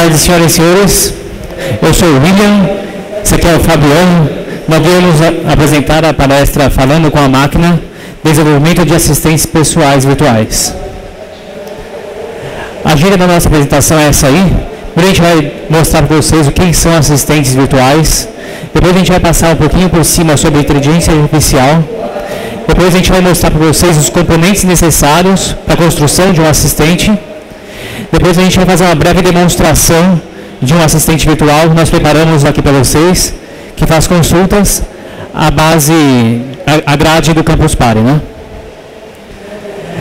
tarde, senhoras e senhores. Eu sou o William, esse aqui é o Fabiano. Nós vamos apresentar a palestra Falando com a Máquina, Desenvolvimento de Assistentes Pessoais Virtuais. A agenda da nossa apresentação é essa aí. Primeiro a gente vai mostrar para vocês o que são assistentes virtuais. Depois a gente vai passar um pouquinho por cima sobre inteligência artificial. Depois a gente vai mostrar para vocês os componentes necessários para a construção de um assistente. Depois a gente vai fazer uma breve demonstração de um assistente virtual que nós preparamos aqui para vocês, que faz consultas à base, a grade do Campus Party, né?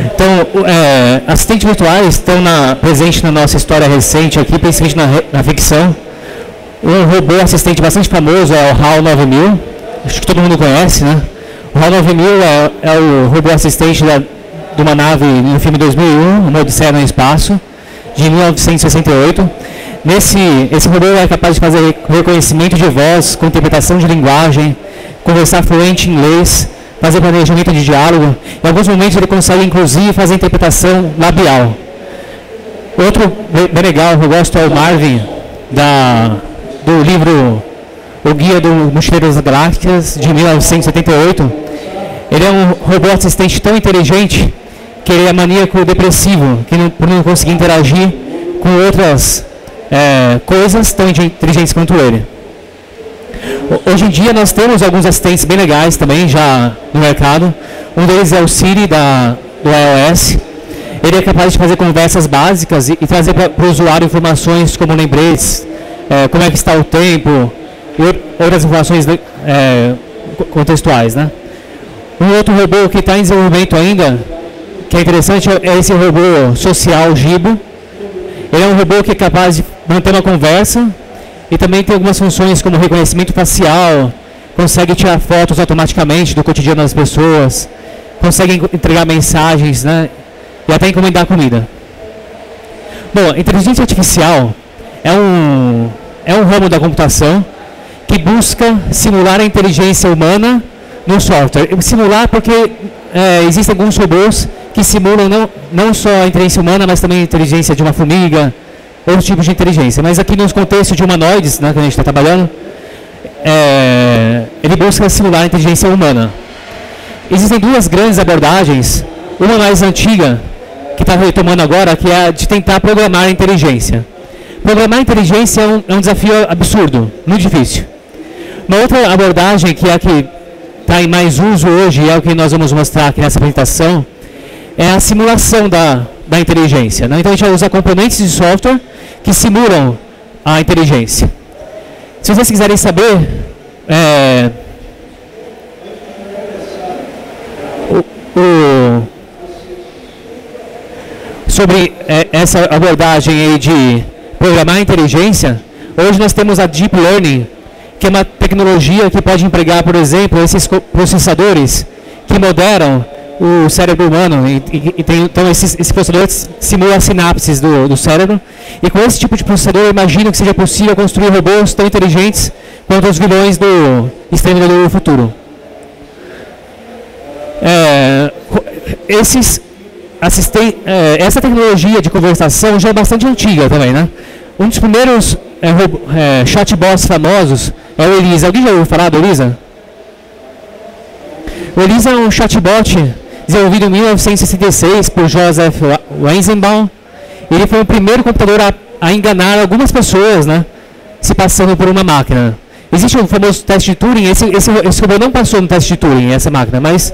Então, assistentes virtuais estão presentes na nossa história recente aqui, principalmente na ficção. Um robô assistente bastante famoso é o HAL 9000, acho que todo mundo conhece, né? O HAL 9000 é o robô assistente de uma nave no filme 2001, Uma Odisseia no Espaço, de 1968. Esse robô é capaz de fazer reconhecimento de voz, com interpretação de linguagem, conversar fluente em inglês, fazer planejamento de diálogo. Em alguns momentos ele consegue, inclusive, fazer interpretação labial. Outro bem legal que eu gosto é o Marvin, do livro O Guia do Mochileiro das Galáxias, de 1978. Ele é um robô assistente tão inteligente que ele é maníaco depressivo, que por não conseguir interagir com outras coisas tão inteligentes quanto ele. Hoje em dia nós temos alguns assistentes bem legais também já no mercado. Um deles é o Siri do iOS. Ele é capaz de fazer conversas básicas e trazer para o usuário informações como lembretes, como é que está o tempo e outras informações contextuais, né? Um outro robô que está em desenvolvimento ainda, que é interessante, é esse robô social Jibo. Ele é um robô que é capaz de manter uma conversa e também tem algumas funções como reconhecimento facial, consegue tirar fotos automaticamente do cotidiano das pessoas, consegue entregar mensagens, né, e até encomendar comida. Bom, inteligência artificial é um ramo da computação que busca simular a inteligência humana no software. Simular porque existem alguns robôs que simulam não só a inteligência humana, mas também a inteligência de uma formiga, outros tipos de inteligência. Mas aqui nos contextos de humanoides, né, que a gente está trabalhando, ele busca simular a inteligência humana. Existem duas grandes abordagens, uma mais antiga, que está retomando agora, que é a de tentar programar a inteligência. Programar a inteligência é um desafio absurdo, muito difícil. Uma outra abordagem, que é a que está em mais uso hoje, e é o que nós vamos mostrar aqui nessa apresentação, é a simulação da inteligência, né? Então a gente vai usar componentes de software que simulam a inteligência. Se vocês quiserem saber sobre essa abordagem aí de programar a inteligência, hoje nós temos a Deep Learning, que é uma tecnologia que pode empregar, por exemplo, esses processadores que moderam o cérebro humano. Então, esse processador simula as sinapses do cérebro. E com esse tipo de processador, eu imagino que seja possível construir robôs tão inteligentes quanto os vilões do Exterminador do Futuro. Essa tecnologia de conversação já é bastante antiga também, né? Um dos primeiros chatbots famosos é o Elisa. Alguém já ouviu falar do Elisa? O Elisa é um chatbot desenvolvido em 1966 por Joseph Weizenbaum. Ele foi o primeiro computador a enganar algumas pessoas, né, se passando por uma máquina. Existe um famoso teste de Turing. Esse robô não passou no teste de Turing, essa máquina, mas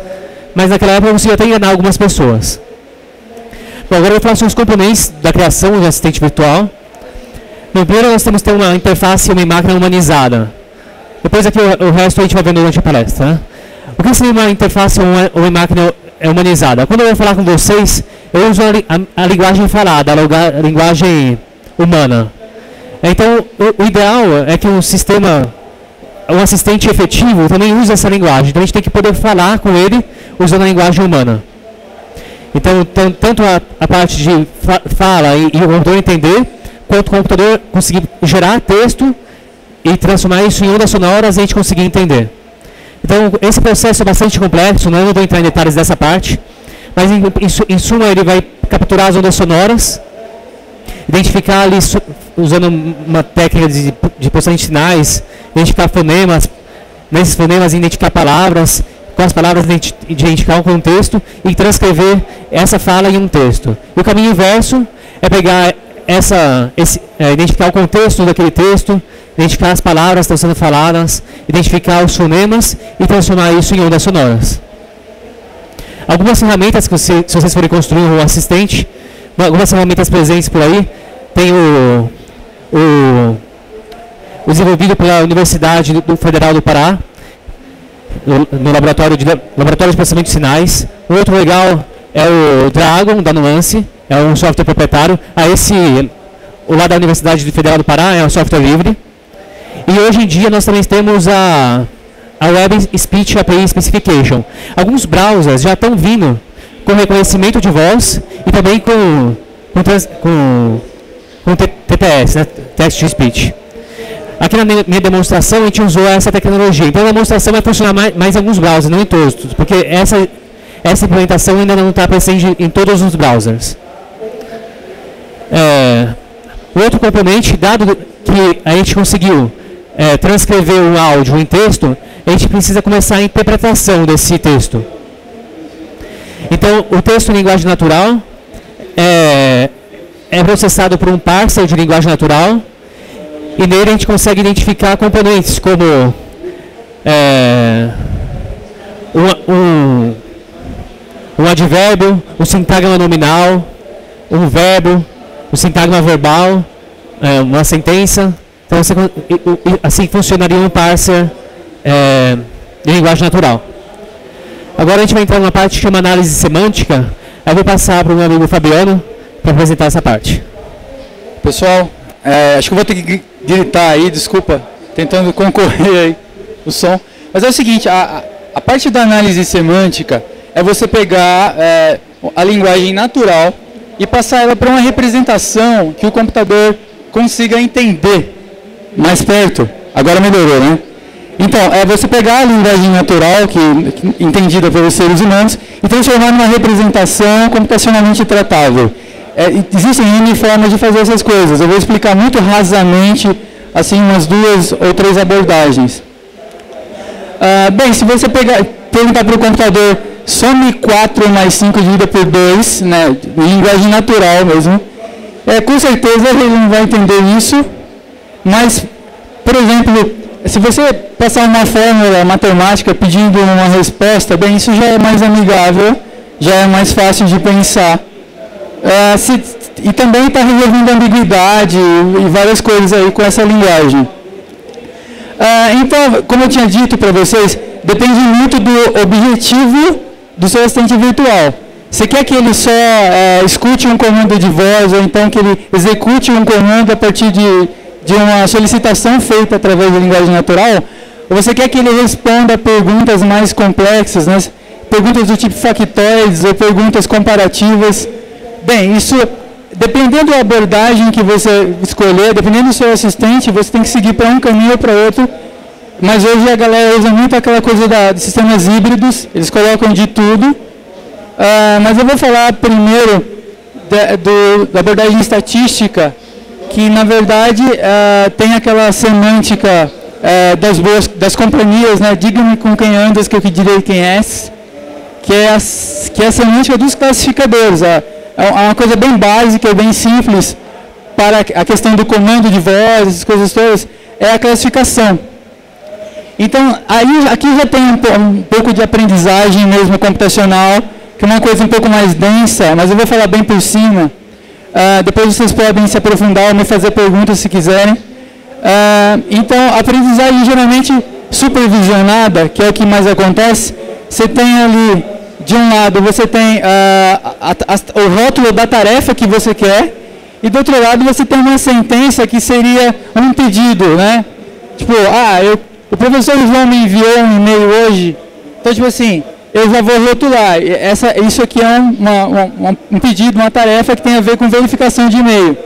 naquela época conseguia até enganar algumas pessoas. Bom, agora eu vou falar sobre os componentes da criação de um assistente virtual. No primeiro nós temos que ter uma interface e uma máquina humanizada. Depois aqui o resto a gente vai ver durante a palestra, né? O que seria uma interface ou uma máquina humanizada? Quando eu vou falar com vocês, eu uso a linguagem falada, a linguagem humana. Então, o ideal é que um assistente efetivo também use essa linguagem. Então, a gente tem que poder falar com ele usando a linguagem humana. Então tanto a parte de fala e o computador entender, quanto o computador conseguir gerar texto e transformar isso em ondas sonoras e a gente conseguir entender. Então, esse processo é bastante complexo, não vou entrar em detalhes dessa parte, mas em suma ele vai capturar as ondas sonoras identificar ali, usando uma técnica de processamento de sinais, identificar fonemas, nesses fonemas identificar palavras, com as palavras identificar um contexto e transcrever essa fala em um texto. E o caminho inverso é pegar identificar o contexto daquele texto, identificar as palavras que estão sendo faladas, identificar os fonemas e transformar isso em ondas sonoras. Algumas ferramentas que se vocês forem construir um assistente, algumas ferramentas presentes por aí, tem o desenvolvido pela Universidade Federal do Pará, no laboratório de processamento de sinais. O outro legal é o Dragon, da Nuance, é um software proprietário. O lá da Universidade Federal do Pará é um software livre. E hoje em dia nós também temos a Web Speech API Specification. Alguns browsers já estão vindo com reconhecimento de voz e também com TTS, né? Text to Speech. Aqui na minha demonstração a gente usou essa tecnologia. Então a demonstração vai funcionar mais em alguns browsers, não em todos, porque essa implementação ainda não está presente em todos os browsers. O outro componente, dado que a gente conseguiu transcrever um áudio em texto, a gente precisa começar a interpretação desse texto. Então, o texto em linguagem natural é processado por um parser de linguagem natural, e nele a gente consegue identificar componentes como um advérbio, um sintagma nominal, um verbo, um sintagma verbal, uma sentença. Então, assim funcionaria um parser de linguagem natural. Agora a gente vai entrar numa parte que chama análise semântica. Eu vou passar para o meu amigo Fabiano para apresentar essa parte. Pessoal, acho que eu vou ter que gritar aí, desculpa, tentando concorrer aí o som. Mas é o seguinte, a parte da análise semântica é você pegar a linguagem natural e passar ela para uma representação que o computador consiga entender mais perto. Agora melhorou, né? Então, é você pegar a linguagem natural, que entendida pelos seres humanos, e transformar numa representação computacionalmente tratável. Existem N formas de fazer essas coisas. Eu vou explicar muito rasamente, assim, umas 2 ou 3 abordagens. Bem, se você perguntar para o computador, some 4 mais 5 dividido por 2, né, em linguagem natural mesmo, com certeza ele não vai entender isso, mas, por exemplo, se você passar uma fórmula matemática pedindo uma resposta, bem, isso já é mais amigável, já é mais fácil de pensar. E também está resolvendo ambiguidade e várias coisas aí com essa linguagem. Então, como eu tinha dito para vocês, depende muito do objetivo do seu assistente virtual. Você quer que ele só escute um comando de voz, ou então que ele execute um comando a partir de uma solicitação feita através da linguagem natural, ou você quer que ele responda a perguntas mais complexas, né? Perguntas do tipo factoides ou perguntas comparativas. Bem, isso, dependendo da abordagem que você escolher, dependendo do seu assistente, você tem que seguir para um caminho ou para outro. Mas hoje a galera usa muito aquela coisa de sistemas híbridos, eles colocam de tudo. Mas eu vou falar primeiro da abordagem estatística, que na verdade tem aquela semântica das companhias, né? Diga-me com quem andas que eu te direi quem és, que é a semântica dos classificadores. É uma coisa bem básica, bem simples para a questão do comando de voz, essas coisas todas, é a classificação. Então, aqui já tem um pouco de aprendizagem mesmo computacional, que é uma coisa um pouco mais densa, mas eu vou falar bem por cima. Depois vocês podem se aprofundar ou me fazer perguntas se quiserem. Então, a aprendizagem geralmente supervisionada, que é o que mais acontece, você tem ali, de um lado, você tem o rótulo da tarefa que você quer, e do outro lado você tem uma sentença que seria um pedido, né? Tipo, o professor João me enviou um e-mail hoje, então tipo assim, eu já vou rotular. Isso aqui é um pedido, uma tarefa que tem a ver com verificação de e-mail.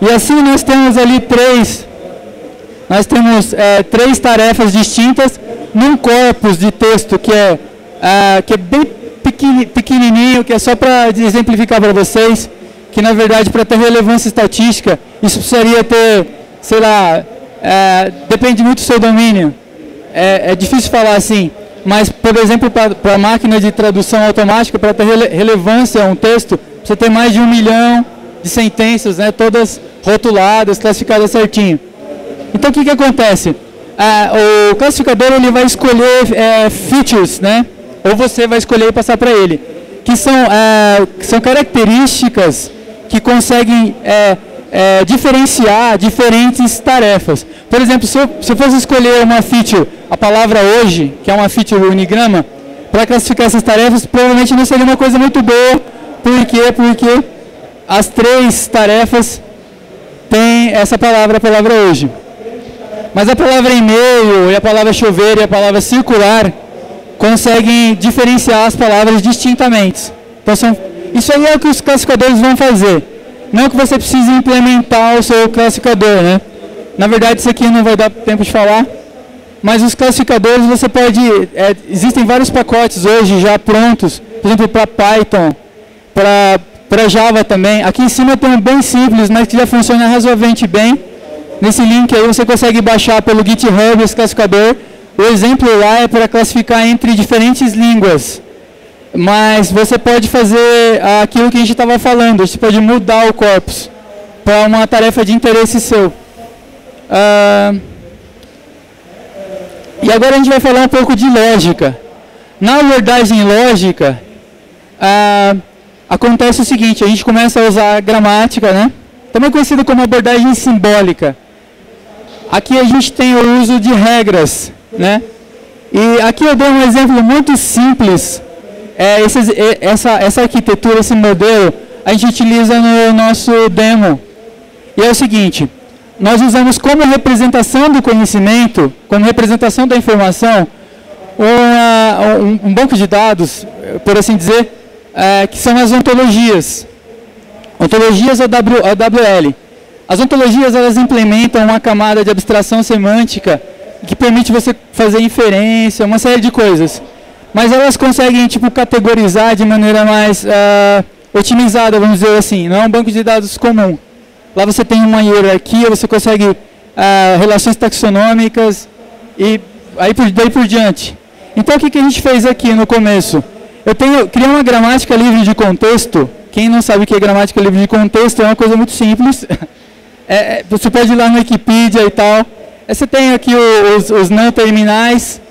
E assim nós temos ali três tarefas distintas num corpus de texto que é bem pequenininho, que é só para exemplificar para vocês, que na verdade para ter relevância estatística, isso precisaria ter, sei lá, depende muito do seu domínio. É difícil falar assim, mas, por exemplo, para a máquina de tradução automática, para ter relevância a um texto, precisa ter mais de 1 milhão de sentenças, né, todas rotuladas, classificadas certinho. Então, o que acontece? O classificador ele vai escolher features, né, ou você vai escolher e passar para ele, que são características que conseguem diferenciar diferentes tarefas. Por exemplo, se eu fosse escolher uma feature, a palavra hoje, que é uma feature unigrama, para classificar essas tarefas, provavelmente não seria uma coisa muito boa. Por quê? Porque as 3 tarefas têm essa palavra, a palavra hoje. Mas a palavra e-mail, e a palavra chover, e a palavra circular, conseguem diferenciar as palavras distintamente. Então, isso aí é o que os classificadores vão fazer. Não que você precise implementar o seu classificador, né? Na verdade, isso aqui não vai dar tempo de falar. Mas os classificadores, você pode... existem vários pacotes hoje já prontos. Por exemplo, para Python, para Java também. Aqui em cima tem um bem simples, mas que já funciona razoavelmente bem. Nesse link aí você consegue baixar pelo GitHub esse classificador. O exemplo lá é para classificar entre diferentes línguas. Mas você pode fazer aquilo que a gente estava falando. Você pode mudar o corpus para uma tarefa de interesse seu. E agora a gente vai falar um pouco de lógica. Na abordagem lógica, acontece o seguinte, a gente começa a usar a gramática, né? Também conhecida como abordagem simbólica. Aqui a gente tem o uso de regras, né? E aqui eu dou um exemplo muito simples. Essa arquitetura, esse modelo, a gente utiliza no nosso demo. E é o seguinte, nós usamos como representação do conhecimento, como representação da informação, um banco de dados, por assim dizer, que são as ontologias. Ontologias OWL. As ontologias, elas implementam uma camada de abstração semântica que permite você fazer inferência, uma série de coisas. Mas elas conseguem, tipo, categorizar de maneira mais otimizada, vamos dizer assim. Não é um banco de dados comum. Lá você tem uma hierarquia, você consegue relações taxonômicas e daí por diante. Então, o que a gente fez aqui no começo? Criei uma gramática livre de contexto. Quem não sabe o que é gramática livre de contexto, é uma coisa muito simples. Você pode ir lá no Wikipedia e tal. Você tem aqui os não terminais.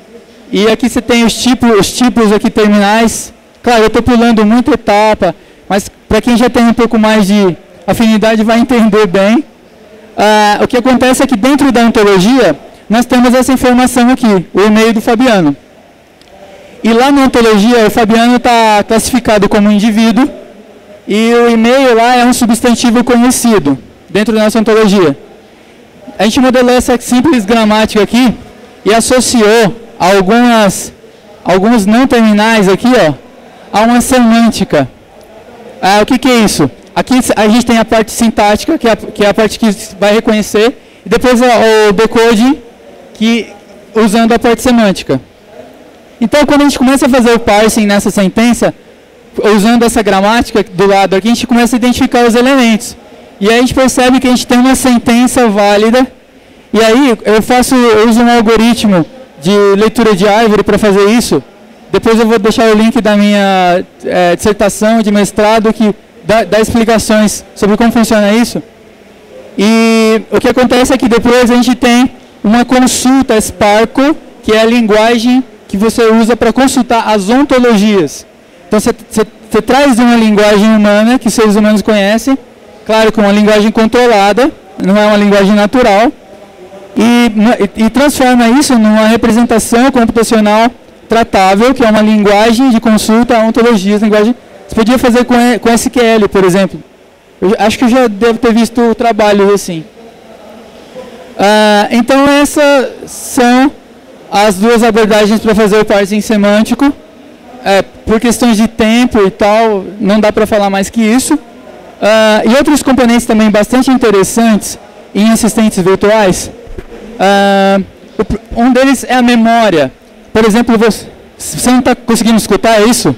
E aqui você tem os tipos aqui terminais. Claro, eu estou pulando muita etapa, mas para quem já tem um pouco mais de afinidade vai entender bem. O que acontece é que dentro da ontologia, nós temos essa informação aqui, o e-mail do Fabiano. E lá na ontologia, o Fabiano está classificado como indivíduo, e o e-mail lá é um substantivo conhecido, dentro da nossa ontologia. A gente modelou essa simples gramática aqui, e associou alguns não terminais aqui, ó, a uma semântica. O que é isso? Aqui a gente tem a parte sintática, que é a parte que vai reconhecer, e depois o decode, usando a parte semântica. Então, quando a gente começa a fazer o parsing nessa sentença, usando essa gramática do lado aqui, a gente começa a identificar os elementos. E aí a gente percebe que a gente tem uma sentença válida, e aí eu uso um algoritmo de leitura de árvore para fazer isso. Depois eu vou deixar o link da minha dissertação de mestrado que dá explicações sobre como funciona isso. E o que acontece é que depois a gente tem uma consulta Sparkle, que é a linguagem que você usa para consultar as ontologias. Então você traz uma linguagem humana que seres humanos conhecem, claro, com uma linguagem controlada, não é uma linguagem natural, e transforma isso numa representação computacional tratável, que é uma linguagem de consulta a ontologias. Você podia fazer com SQL, por exemplo. Eu acho que eu já devo ter visto trabalhos assim. Então essas são as duas abordagens para fazer o parsing semântico. Por questões de tempo e tal, não dá para falar mais que isso. E outros componentes também bastante interessantes em assistentes virtuais. Um deles é a memória. Por exemplo, você não está conseguindo escutar isso?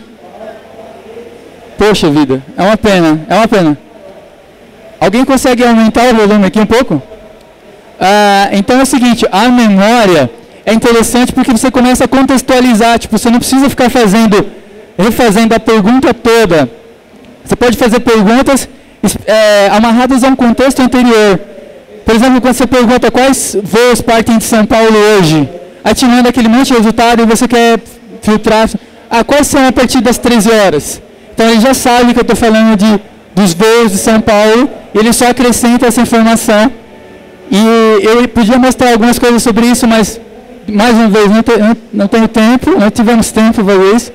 Poxa vida, é uma pena, é uma pena. Alguém consegue aumentar o volume aqui um pouco? Então é o seguinte, a memória é interessante porque você começa a contextualizar, tipo, você não precisa ficar refazendo a pergunta toda. Você pode fazer perguntas amarradas a um contexto anterior. Por exemplo, quando você pergunta quais voos partem de São Paulo hoje, aí te manda aquele monte de resultado e você quer filtrar. Quais são a partir das 13 horas? Então ele já sabe que eu estou falando dos voos de São Paulo, ele só acrescenta essa informação. E eu podia mostrar algumas coisas sobre isso, mas, mais uma vez, não tenho tempo, não tivemos tempo para isso.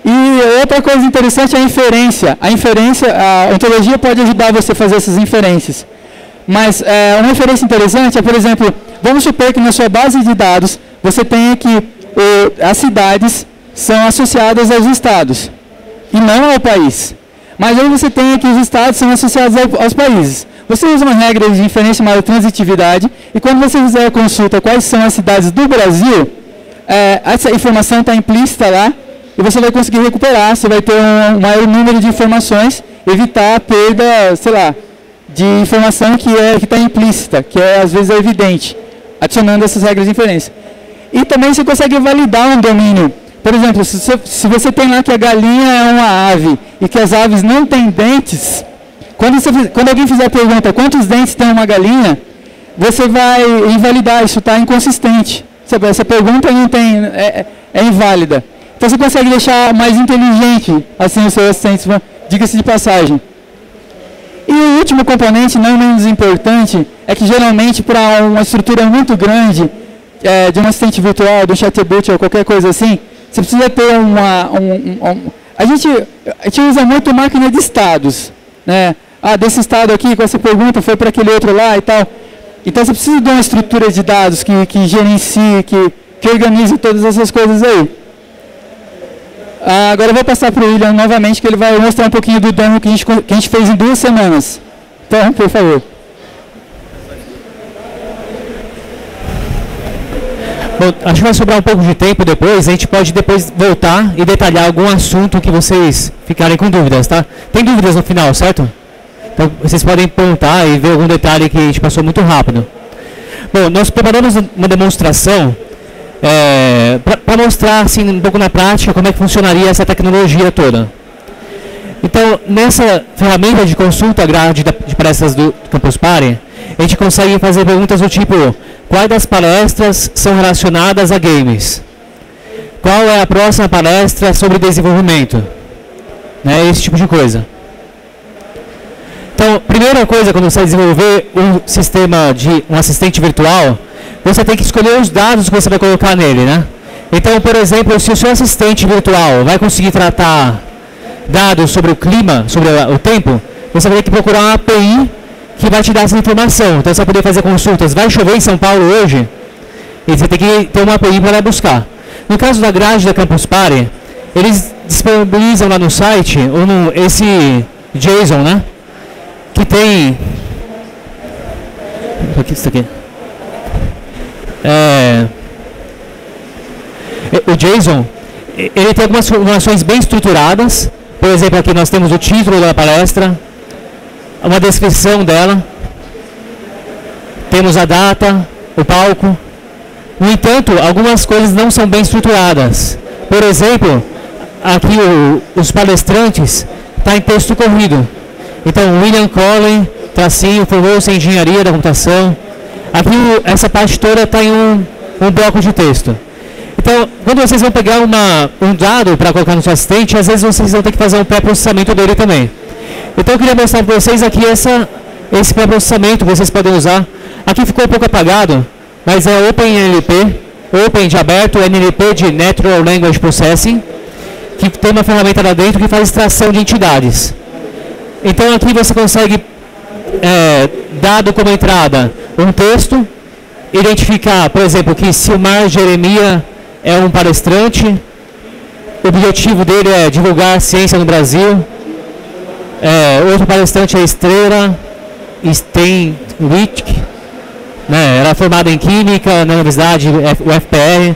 E outra coisa interessante é a inferência. A ontologia pode ajudar você a fazer essas inferências. Mas uma inferência interessante é, por exemplo, vamos supor que na sua base de dados você tenha que as cidades são associadas aos estados e não ao país. Mas aí você tem que os estados são associados aos países. Você usa uma regra de inferência chamada transitividade e quando você fizer a consulta quais são as cidades do Brasil, essa informação está implícita lá e você vai conseguir recuperar, você vai ter um maior número de informações, evitar a perda, sei lá, de informação que está implícita, que às vezes é evidente, adicionando essas regras de inferência. E também você consegue validar um domínio. Por exemplo, se você tem lá que a galinha é uma ave e que as aves não têm dentes, quando alguém fizer a pergunta quantos dentes tem uma galinha, você vai invalidar, isso está inconsistente. Essa pergunta não tem, é inválida. Então você consegue deixar mais inteligente assim os seus assistentes, diga-se de passagem. E o último componente, não menos importante, é que geralmente para uma estrutura muito grande, de um assistente virtual, de um chatbot ou qualquer coisa assim, você precisa ter a gente usa muito máquina de estados, né? Desse estado aqui, com essa pergunta, foi para aquele outro lá e tal. Então você precisa de uma estrutura de dados que gerencie, que organize todas essas coisas aí. Agora eu vou passar para o William novamente, que ele vai mostrar um pouquinho do demo que a gente fez em 2 semanas. Então, por favor. Bom, acho que vai sobrar um pouco de tempo depois, a gente pode depois voltar e detalhar algum assunto que vocês ficarem com dúvidas, tá? Tem dúvidas no final, certo? Então vocês podem perguntar e ver algum detalhe que a gente passou muito rápido. Bom, nós preparamos uma demonstração para mostrar assim, um pouco na prática como é que funcionaria essa tecnologia toda. Então, nessa ferramenta de consulta grade de palestras do Campus Party, a gente consegue fazer perguntas do tipo: quais das palestras são relacionadas a games? Qual é a próxima palestra sobre desenvolvimento? Né, esse tipo de coisa. Então, primeira coisa, quando você vai desenvolver um sistema de um assistente virtual, você tem que escolher os dados que você vai colocar nele, né? Então, por exemplo, se o seu assistente virtual vai conseguir tratar dados sobre o clima, sobre o tempo, você vai ter que procurar uma API que vai te dar essa informação. Então, você vai poder fazer consultas. Vai chover em São Paulo hoje? E você tem que ter uma API para buscar. No caso da grade da Campus Party, eles disponibilizam lá no site esse JSON, né? Que tem... Isso aqui. O JSON, ele tem algumas informações bem estruturadas. Por exemplo, aqui nós temos o título da palestra, uma descrição dela, temos a data, o palco. No entanto, algumas coisas não são bem estruturadas. Por exemplo, aqui os palestrantes está em texto corrido. Então, William Collin, tracinho, formou-se em engenharia da computação. Aqui essa parte toda está em um bloco de texto. Então, quando vocês vão pegar um dado para colocar no seu assistente, às vezes vocês vão ter que fazer um pré-processamento dele também. Então eu queria mostrar para vocês aqui esse pré-processamento que vocês podem usar. Aqui ficou um pouco apagado, mas é OpenNLP, Open de aberto, NLP de Natural Language Processing, que tem uma ferramenta lá dentro que faz extração de entidades. Então aqui você consegue, dado como entrada, um texto, identificar, por exemplo, que se o Mar Jeremia é um palestrante, o objetivo dele é divulgar ciência no Brasil. Outro palestrante é Estrela Steinwich, né, era formado em Química na Universidade UFPR.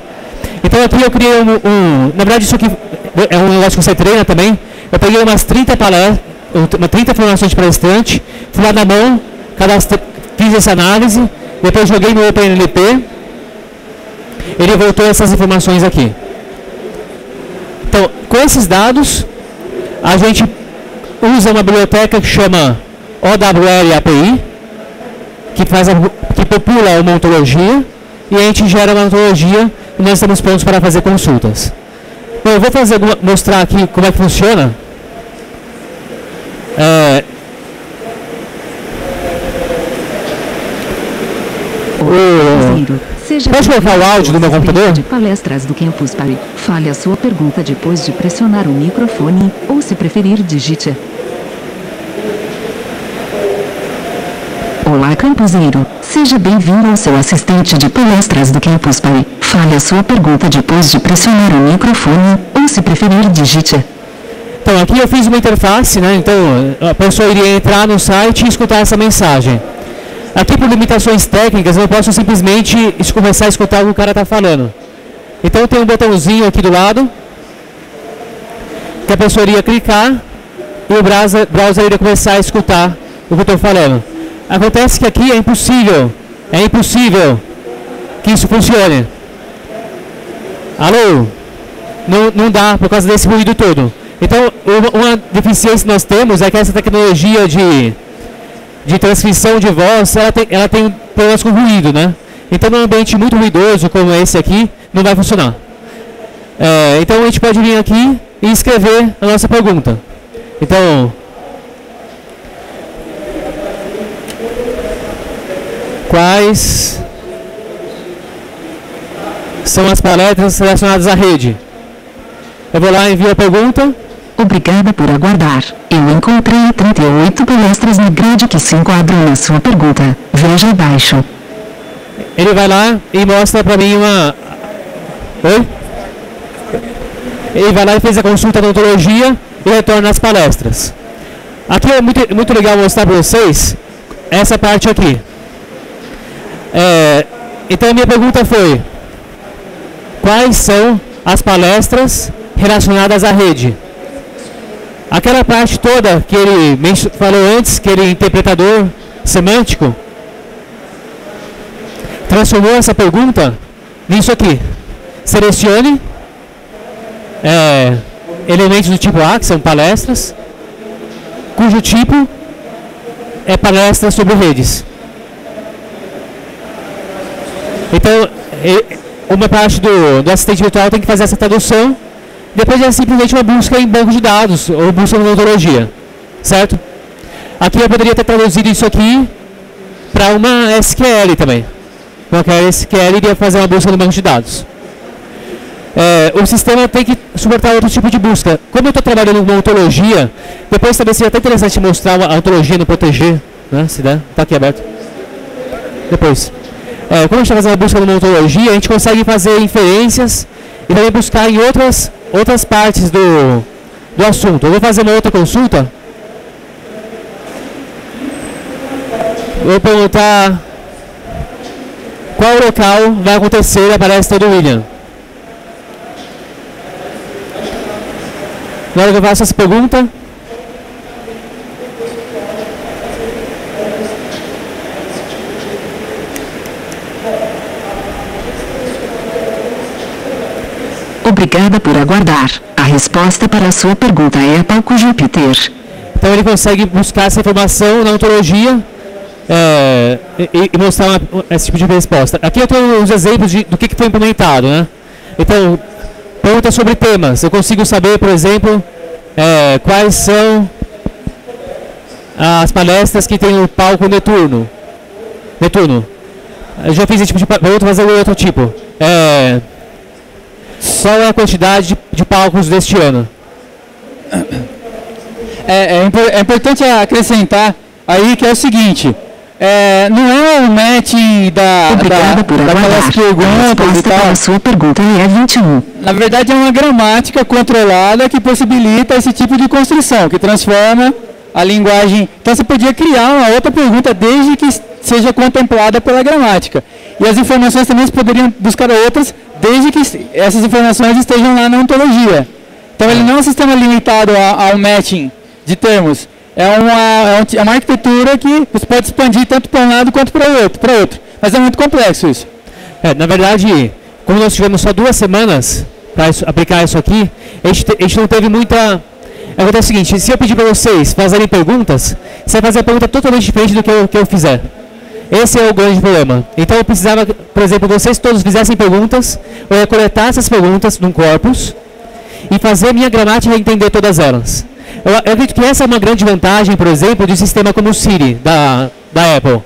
Então aqui eu criei na verdade isso aqui é um negócio que você treina também. Eu peguei umas 30 30 informações de palestrante, fui lá na mão, fiz essa análise, depois joguei no OpenNLP, ele voltou essas informações aqui. Então, com esses dados, a gente usa uma biblioteca que chama OWL API, que popula uma ontologia, e a gente gera uma ontologia e nós estamos prontos para fazer consultas. Bom, eu vou mostrar aqui como é que funciona. Pode colocar o áudio do meu computador? De palestras do Campus Party. Fale a sua pergunta depois de pressionar o microfone, ou se preferir, digite. Olá, campuseiro. Seja bem-vindo ao seu assistente de palestras do Campus Party. Fale a sua pergunta depois de pressionar o microfone, ou se preferir, digite. Então, aqui eu fiz uma interface, né? Então, a pessoa iria entrar no site e escutar essa mensagem. Aqui, por limitações técnicas, eu não posso simplesmente começar a escutar o que o cara está falando. Então, tem um botãozinho aqui do lado, que a pessoa iria clicar, e o browser iria começar a escutar o que eu estou falando. Acontece que aqui é impossível que isso funcione. Alô? Não dá, por causa desse ruído todo. Então, uma deficiência que nós temos é que essa tecnologia de transcrição de voz, ela tem problemas com ruído, né? Então, num ambiente muito ruidoso, como esse aqui, não vai funcionar. Então, a gente pode vir aqui e escrever a nossa pergunta. Então, quais são as palestras relacionadas à rede? Eu vou lá e envio a pergunta. Obrigada por aguardar. Eu encontrei 38 palestras no grid que se enquadram na sua pergunta. Veja abaixo. Ele vai lá e mostra para mim uma... Oi? Ele vai lá e fez a consulta da ontologia e retorna as palestras. Aqui é muito legal mostrar para vocês essa parte aqui. Então a minha pergunta foi: quais são as palestras relacionadas à rede? Aquela parte toda que ele falou antes, que ele é interpretador semântico, transformou essa pergunta nisso aqui. Selecione elementos do tipo A, que são palestras, cujo tipo é palestra sobre redes. Então, uma parte do assistente virtual tem que fazer essa tradução. Depois é simplesmente uma busca em banco de dados, ou busca em ontologia, certo? Aqui eu poderia ter traduzido isso aqui para uma SQL também. Qualquer SQL iria fazer uma busca no banco de dados. O sistema tem que suportar outro tipo de busca. Como eu estou trabalhando com uma ontologia, depois talvez seja até interessante mostrar a ontologia no Proteger, né? Se der, está aqui aberto. Depois. Como a gente está fazendo a busca numa ontologia, a gente consegue fazer inferência e também buscar em outras partes do assunto. Eu vou fazer uma outra consulta. Vou perguntar qual local vai acontecer a palestra do William. Na hora que eu faço essa pergunta, Obrigada por aguardar. A resposta para a sua pergunta é palco Júpiter. Então ele consegue buscar essa informação na ontologia e mostrar esse tipo de resposta. Aqui eu tenho os exemplos do que foi implementado, né? Então, pergunta sobre temas. Eu consigo saber, por exemplo, quais são as palestras que tem o palco Netuno. Eu já fiz esse tipo de pergunta, mas eu vou outro tipo. Qual é a quantidade de palcos deste ano? É importante acrescentar aí que é o seguinte, não é o matching daquelas perguntas e tal. A sua pergunta é 21. Na verdade é uma gramática controlada que possibilita esse tipo de construção, que transforma a linguagem. Então você podia criar uma outra pergunta desde que seja contemplada pela gramática. E as informações também você poderiam buscar outras desde que essas informações estejam lá na ontologia. Então ele não é um sistema limitado ao matching de termos. É uma arquitetura que você pode expandir tanto para um lado quanto para outro. Mas é muito complexo isso. Na verdade, como nós tivemos só 2 semanas para aplicar isso aqui, a gente não teve muita... Acontece o seguinte, se eu pedir para vocês fazerem perguntas, você vai fazer a pergunta totalmente diferente do que eu fizer. Esse é o grande problema. Então eu precisava, por exemplo, vocês todos fizessem perguntas, eu ia coletar essas perguntas num corpus e fazer a minha gramática e entender todas elas. Eu acredito que essa é uma grande vantagem, por exemplo, de um sistema como o Siri, da Apple.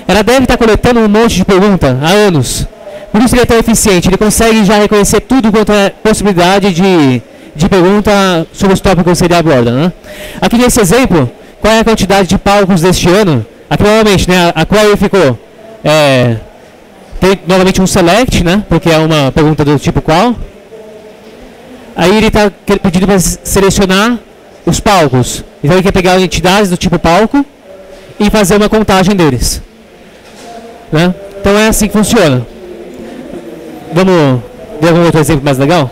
Ela deve estar coletando um monte de perguntas há anos. Por isso ele é tão eficiente, ele consegue já reconhecer tudo quanto é possibilidade de pergunta sobre os tópicos que ele aborda, né? Aqui nesse exemplo, qual é a quantidade de palcos deste ano? Aqui novamente, né, a query ficou, tem novamente um select, né, porque é uma pergunta do tipo qual. Aí ele está pedindo para selecionar os palcos. Então ele quer pegar entidades do tipo palco e fazer uma contagem deles, né? Então é assim que funciona. Vamos ver algum outro exemplo mais legal?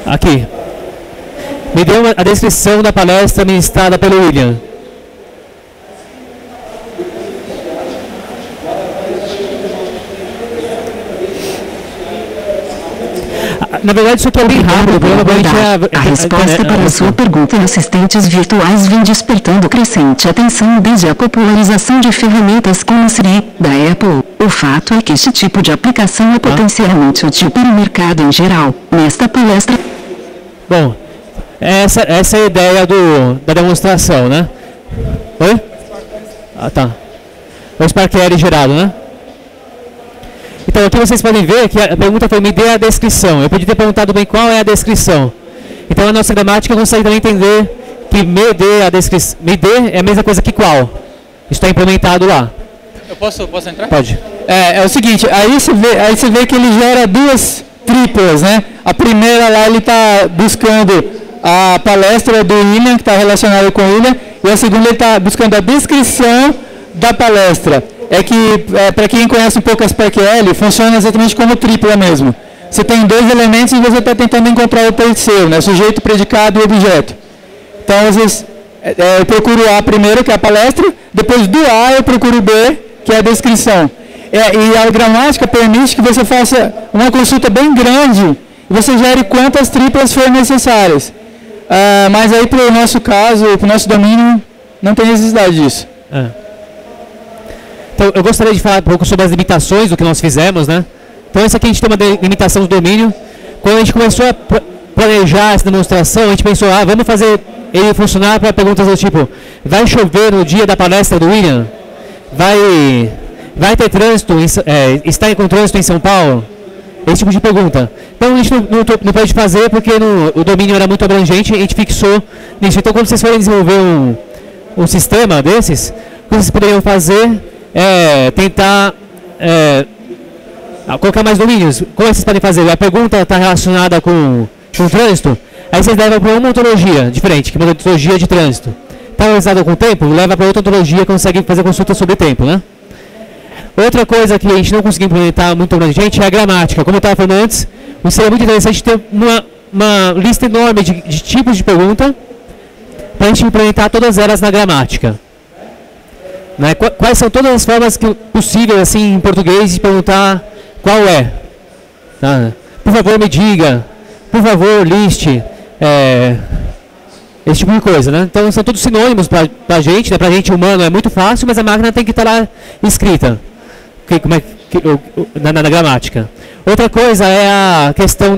Aqui. Me deu a descrição da palestra ministrada pelo William. Na verdade, isso aqui é bem rápido. A resposta para a sua pergunta: assistentes virtuais vem despertando crescente atenção desde a popularização de ferramentas como Siri, da Apple. O fato é que este tipo de aplicação é potencialmente útil para o mercado em geral. Nesta palestra... Bom, essa é a ideia da demonstração, né? Oi? Ah, tá. O SparkQuery gerado, né? Então aqui vocês podem ver que a pergunta foi: me dê a descrição. Eu podia ter perguntado bem qual é a descrição. Então a nossa gramática consegue também entender que me dê a descrição. Me dê é a mesma coisa que qual. Isso está implementado lá. Eu posso entrar? Pode. É o seguinte, aí você vê que ele gera 2 triplas, né? A primeira lá ele está buscando a palestra do William, que está relacionada com o William, e a segunda ele está buscando a descrição da palestra. É que, para quem conhece um pouco a SparkQuery, funciona exatamente como tripla mesmo. Você tem 2 elementos e você está tentando encontrar o terceiro, né? Sujeito, predicado e objeto. Então, às vezes, eu procuro o A primeiro, que é a palestra, depois do A eu procuro o B, que é a descrição. E a gramática permite que você faça uma consulta bem grande e você gere quantas triplas forem necessárias. Mas aí, para o nosso caso, para o nosso domínio, não tem necessidade disso. Então, eu gostaria de falar um pouco sobre as limitações do que nós fizemos, né? Então, isso aqui a gente tem uma limitação do domínio. Quando a gente começou a planejar essa demonstração, a gente pensou, vamos fazer ele funcionar para perguntas do tipo: vai chover no dia da palestra do William? Vai ter trânsito? Está com trânsito em São Paulo? Esse tipo de pergunta. Então, a gente não pode fazer porque o domínio era muito abrangente e a gente fixou nisso. Então, quando vocês forem desenvolver um sistema desses, o que vocês poderiam fazer tentar colocar mais domínios. Como vocês podem fazer? A pergunta está relacionada com o trânsito, aí vocês levam para uma ontologia diferente, que é uma ontologia de trânsito. Está relacionada com o tempo, leva para outra ontologia, consegue fazer consulta sobre tempo, né? Outra coisa que a gente não conseguiu implementar muito abrangente é a gramática. Como eu estava falando antes, seria muito interessante ter uma lista enorme de tipos de pergunta para a gente implementar todas elas na gramática. Né? Quais são todas as formas possíveis assim, em português de perguntar qual é? Tá? Por favor, me diga. Por favor, liste. Esse tipo de coisa. Né? Então, são todos sinônimos para a gente. Né? Para a gente humano é muito fácil, mas a máquina tem que estar lá escrita. Na gramática. Outra coisa é a questão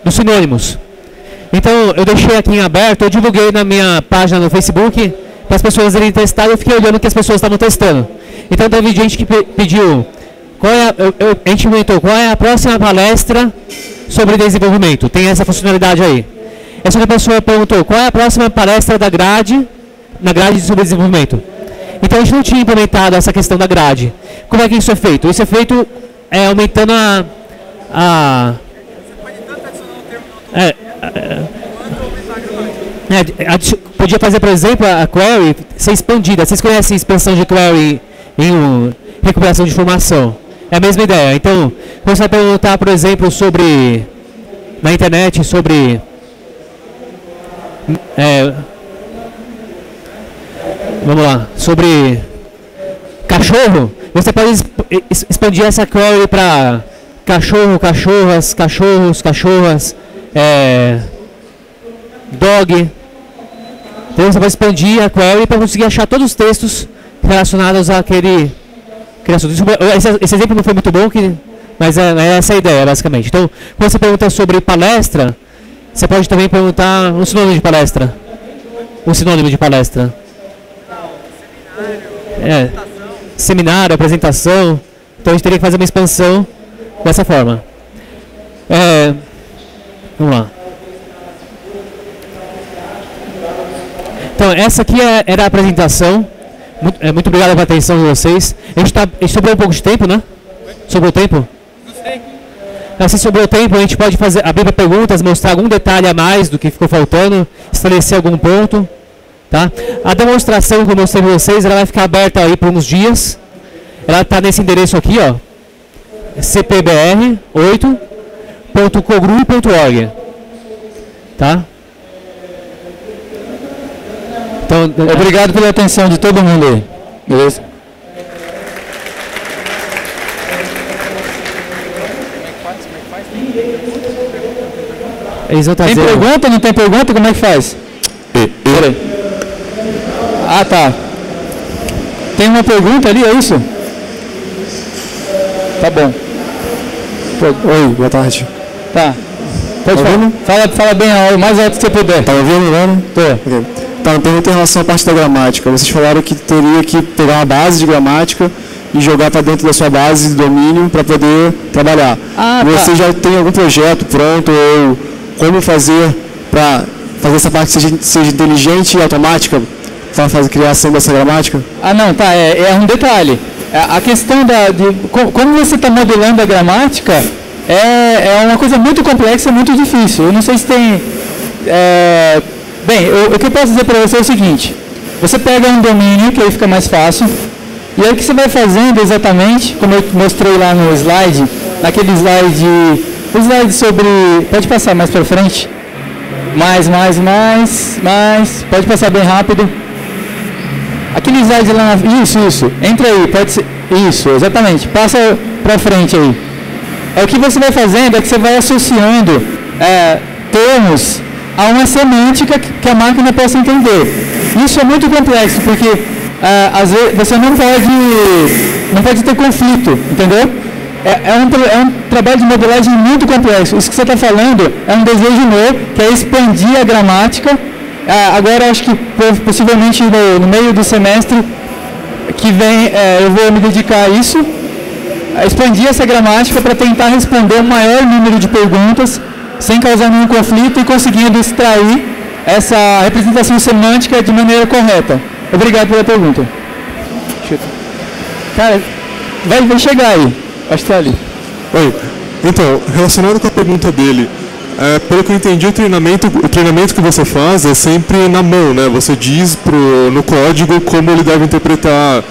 dos sinônimos. Então, eu deixei aqui em aberto, eu divulguei na minha página no Facebook para as pessoas irem testar, eu fiquei olhando o que as pessoas estavam testando. Então, teve gente que pediu, a gente inventou, qual é a próxima palestra sobre desenvolvimento? Tem essa funcionalidade aí. Essa outra pessoa perguntou, qual é a próxima palestra na grade sobre desenvolvimento? Então, a gente não tinha implementado essa questão da grade. Como é que isso é feito? Isso é feito aumentando podia fazer, por exemplo, a query ser expandida. Vocês conhecem a expansão de query em recuperação de informação? É a mesma ideia. Então, você vai perguntar, por exemplo, sobre... Na internet, sobre... vamos lá. Sobre... Cachorro. Você pode expandir essa query para... Cachorro, cachorras, cachorros, cachorras... dog. Então, você vai expandir a query para conseguir achar todos os textos relacionados àquele assunto. Esse exemplo não foi muito bom, mas é essa a ideia, basicamente. Então, quando você pergunta sobre palestra, você pode também perguntar um sinônimo de palestra. Um sinônimo de palestra. Seminário, apresentação. Então, a gente teria que fazer uma expansão dessa forma. Vamos lá. Então, essa aqui era a apresentação. Muito obrigado pela atenção de vocês. A gente sobrou um pouco de tempo, né? Sobrou tempo? Se sobrou tempo, a gente pode abrir para perguntas, mostrar algum detalhe a mais do que ficou faltando, esclarecer algum ponto. Tá? A demonstração que eu mostrei para vocês, ela vai ficar aberta aí por uns dias. Ela está nesse endereço aqui, ó, cpbr8.cogru.org. Tá? Então, obrigado pela atenção de todo mundo aí. Beleza? Tem pergunta? Não tem pergunta? Como é que faz? Peraí. Ah, tá. Tem uma pergunta ali, é isso? Tá bom. Oi, boa tarde. Tá. Pode falar. Fala bem o mais alto que você puder. Tá ouvindo, né? Tô. Okay. Tá, uma pergunta em relação à parte da gramática. Vocês falaram que teria que pegar uma base de gramática e jogar para dentro da sua base de domínio para poder trabalhar. Você já tem algum projeto pronto ou como fazer para fazer essa parte seja inteligente e automática para fazer a criação dessa gramática? Não, tá. É um detalhe. A questão como você está modelando a gramática é uma coisa muito complexa e muito difícil. Eu não sei se tem... Bem, o que eu posso dizer para você é o seguinte. Você pega um domínio, que aí fica mais fácil, e aí o que você vai fazendo exatamente, como eu mostrei lá no slide, naquele slide... O slide sobre... Pode passar mais para frente. Mais. Pode passar bem rápido. Aquele slide lá... Isso. Entra aí, pode ser... Isso, exatamente. Passa para frente aí. O que você vai fazendo é que você vai associando termos a uma semântica que a máquina possa entender. Isso é muito complexo, porque às vezes você não pode ter conflito, entendeu? É um trabalho de modelagem muito complexo. Isso que você está falando é um desejo meu, que é expandir a gramática. Agora, acho que possivelmente no meio do semestre que vem, eu vou me dedicar a isso, a expandir essa gramática para tentar responder o maior número de perguntas sem causar nenhum conflito e conseguindo extrair essa representação semântica de maneira correta. Obrigado pela pergunta. Cara, vai chegar aí. Acho que está ali. Oi. Então, relacionado com a pergunta dele, pelo que eu entendi, o treinamento que você faz é sempre na mão, né? Você diz no código como ele deve interpretar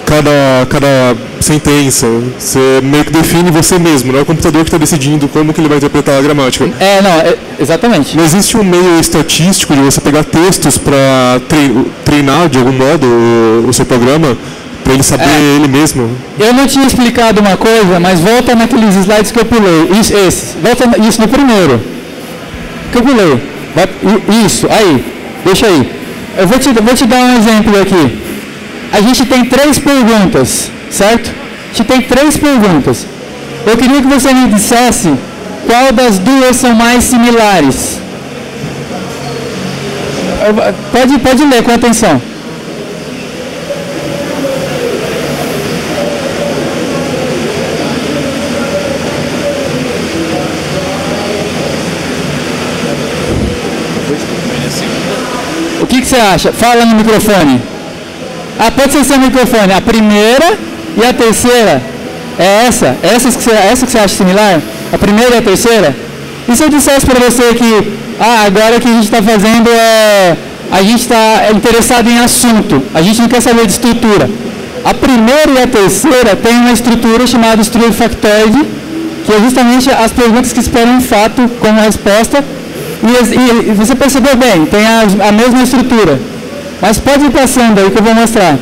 cada sentença. Você meio que define você mesmo, não é o computador que está decidindo como que ele vai interpretar a gramática. Exatamente. Não existe um meio estatístico de você pegar textos para treinar de algum modo o seu programa, para ele saber ele mesmo? Eu não tinha explicado uma coisa, mas volta naqueles slides que eu pulei. Volta isso no primeiro. Que eu pulei. Isso, aí. Deixa aí. Eu vou te dar um exemplo aqui. A gente tem 3 perguntas, certo? A gente tem 3 perguntas. Eu queria que você me dissesse qual das duas são mais similares. Pode ler com atenção. O que você acha? Fala no microfone. Pode ser seu microfone. A primeira e a terceira é essa? Essa que você acha similar? A primeira e a terceira? E se eu dissesse para você que agora o que a gente está fazendo a gente está interessado em assunto, a gente não quer saber de estrutura. A primeira e a terceira tem uma estrutura chamada estrutura factoide, que é justamente as perguntas que esperam um fato como resposta. E você percebeu bem, tem a mesma estrutura. Mas pode ir passando aí que eu vou mostrar.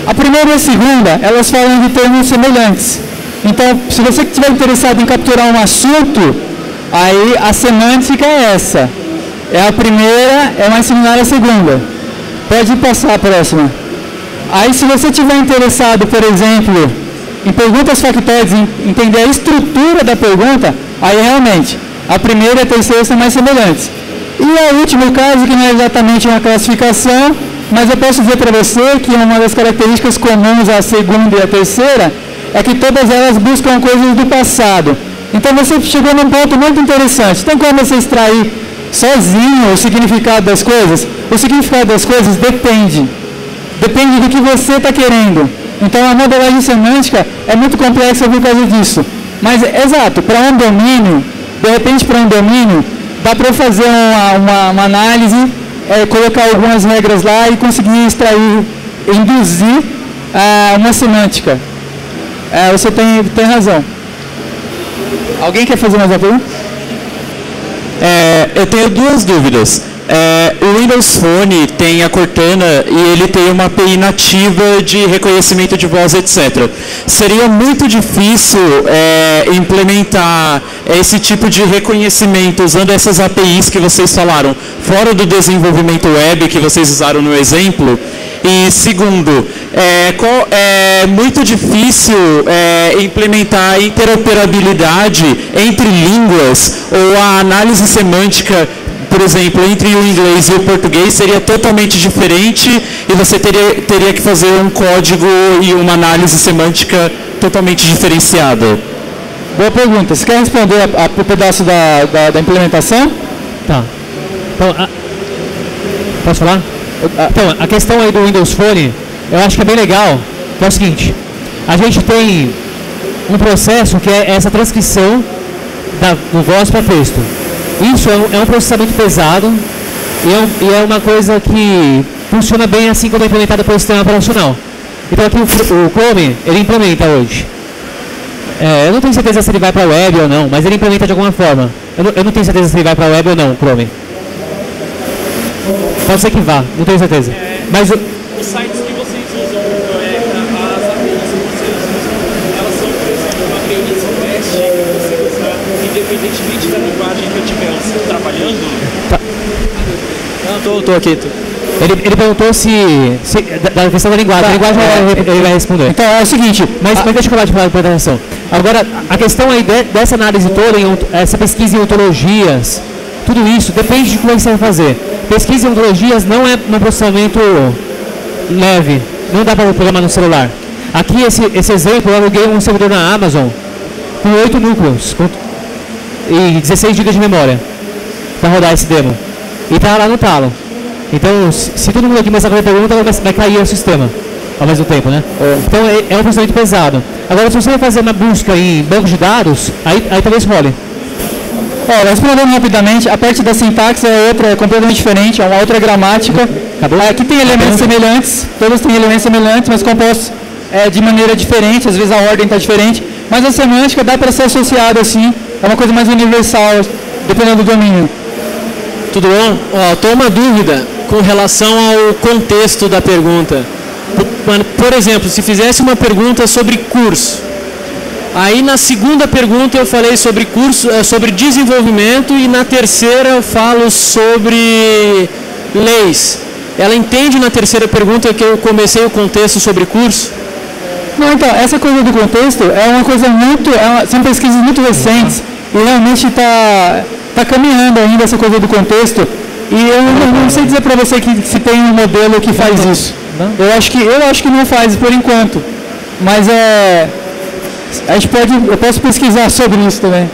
A primeira e a segunda, elas falam de termos semelhantes. Então, se você estiver interessado em capturar um assunto, aí a semântica é essa. É a primeira, é mais similar à segunda. Pode passar a próxima. Aí, se você estiver interessado, por exemplo, em perguntas factoides, em entender a estrutura da pergunta, aí realmente, a primeira e a terceira são mais semelhantes. E o último caso, que não é exatamente uma classificação, mas eu posso dizer para você que uma das características comuns à segunda e à terceira é que todas elas buscam coisas do passado. Então você chegou num ponto muito interessante. Tem como você extrair sozinho o significado das coisas? O significado das coisas depende. Depende do que você está querendo. Então a modelagem semântica é muito complexa por causa disso. Mas, exato, para um domínio, de repente para um domínio, dá para fazer uma análise, colocar algumas regras lá e conseguir extrair, induzir uma semântica. Você tem razão. Alguém quer fazer mais uma pergunta? Eu tenho duas dúvidas. O Windows Phone tem a Cortana e ele tem uma API nativa de reconhecimento de voz, etc. Seria muito difícil implementar esse tipo de reconhecimento usando essas APIs que vocês falaram, fora do desenvolvimento web que vocês usaram no exemplo? E segundo, é muito difícil implementar a interoperabilidade entre línguas ou a análise semântica, por exemplo, entre o inglês e o português seria totalmente diferente e você teria que fazer um código e uma análise semântica totalmente diferenciada. Boa pergunta. Você quer responder o pedaço da implementação? Tá. Então, posso falar? Então, a questão aí do Windows Phone, eu acho que é bem legal, que é o seguinte, a gente tem um processo que é essa transcrição do voz para texto. Isso é um processamento pesado e é uma coisa que funciona bem assim quando é implementada pelo sistema operacional. Então aqui o Chrome, ele implementa hoje. Eu não tenho certeza se ele vai para a web ou não, mas ele implementa de alguma forma. Eu não tenho certeza se ele vai para a web ou não, o Chrome. Pode ser que vá, não tenho certeza. Mas os sites que vocês usam, as APIs que vocês usam, elas são, por exemplo, uma API REST que você usa independentemente da linguagem que eu estiver trabalhando? Tá. Não, tô aqui. Ele perguntou se da questão da linguagem. A linguagem ele vai responder. Então é o seguinte, mas deixa eu falar de implementação. Agora, a questão aí dessa análise toda, essa pesquisa em ontologias, tudo isso depende de como você vai fazer. Pesquisa em ontologias não é um processamento leve, não dá para programar no celular. Aqui, esse exemplo, eu aluguei um servidor na Amazon com 8 núcleos e 16 GB de memória para rodar esse demo. E está lá no talo. Então, se todo mundo aqui começar a fazer pergunta, vai cair o sistema ao mesmo tempo, né? Então, é um processamento pesado. Agora, se você vai fazer uma busca em banco de dados, aí talvez role. Respondendo rapidamente, a parte da sintaxe é completamente diferente, é uma outra gramática. Aqui tem elementos semelhantes, todos têm elementos semelhantes, mas compostos de maneira diferente, às vezes a ordem está diferente, mas a semântica dá para ser associada assim, é uma coisa mais universal, dependendo do domínio. Tudo bom? Estou uma dúvida com relação ao contexto da pergunta. Por exemplo, se fizesse uma pergunta sobre curso, aí na segunda pergunta eu falei sobre curso, sobre desenvolvimento, e na terceira eu falo sobre leis. Ela entende na terceira pergunta que eu comecei o contexto sobre curso? Não, então, essa coisa do contexto é uma coisa são pesquisas muito recentes e realmente está caminhando ainda essa coisa do contexto. E eu não sei dizer para você que se tem um modelo que faz isso. Eu acho que não faz por enquanto. Mas eu posso pesquisar sobre isso também.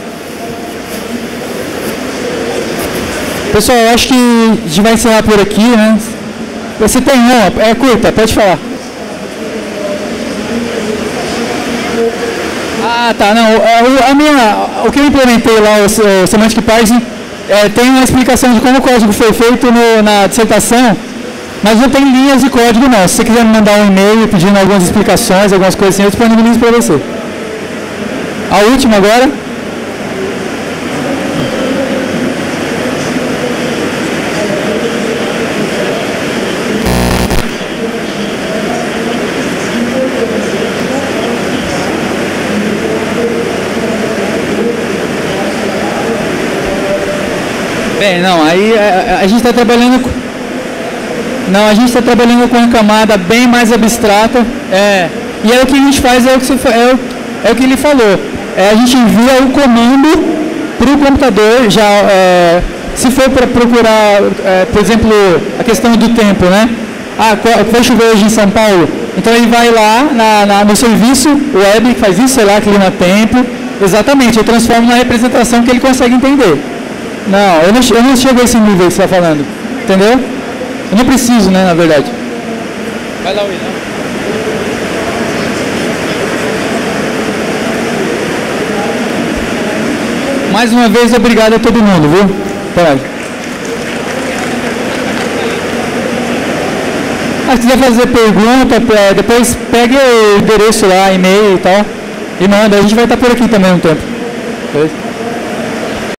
Pessoal, eu acho que a gente vai encerrar por aqui, né? Você tem uma, é curta, pode falar. Tá, não. O que eu implementei lá, o Semantic Parsing, tem uma explicação de como o código foi feito na dissertação. Mas não tem linhas de código não. Se você quiser me mandar um e-mail pedindo algumas explicações, algumas coisas assim, eu disponibilizo para você. A última agora. Bem, não, aí a gente está trabalhando com... Não, a gente está trabalhando com uma camada bem mais abstrata, e aí o que a gente faz é o que ele falou, a gente envia o comando para o computador, se for para procurar, por exemplo, a questão do tempo, né? Vai chover hoje em São Paulo, então ele vai lá no serviço web que faz isso, sei lá, clima tempo, exatamente, eu transformo na representação que ele consegue entender. Não, eu não chego a esse nível que você está falando, entendeu? Eu não preciso, né, na verdade. Vai lá, William. Mais uma vez, obrigado a todo mundo, viu? Pode. Se quiser fazer pergunta, depois pegue o endereço lá, e-mail e tal, e manda. A gente vai estar por aqui também um tempo. Beleza?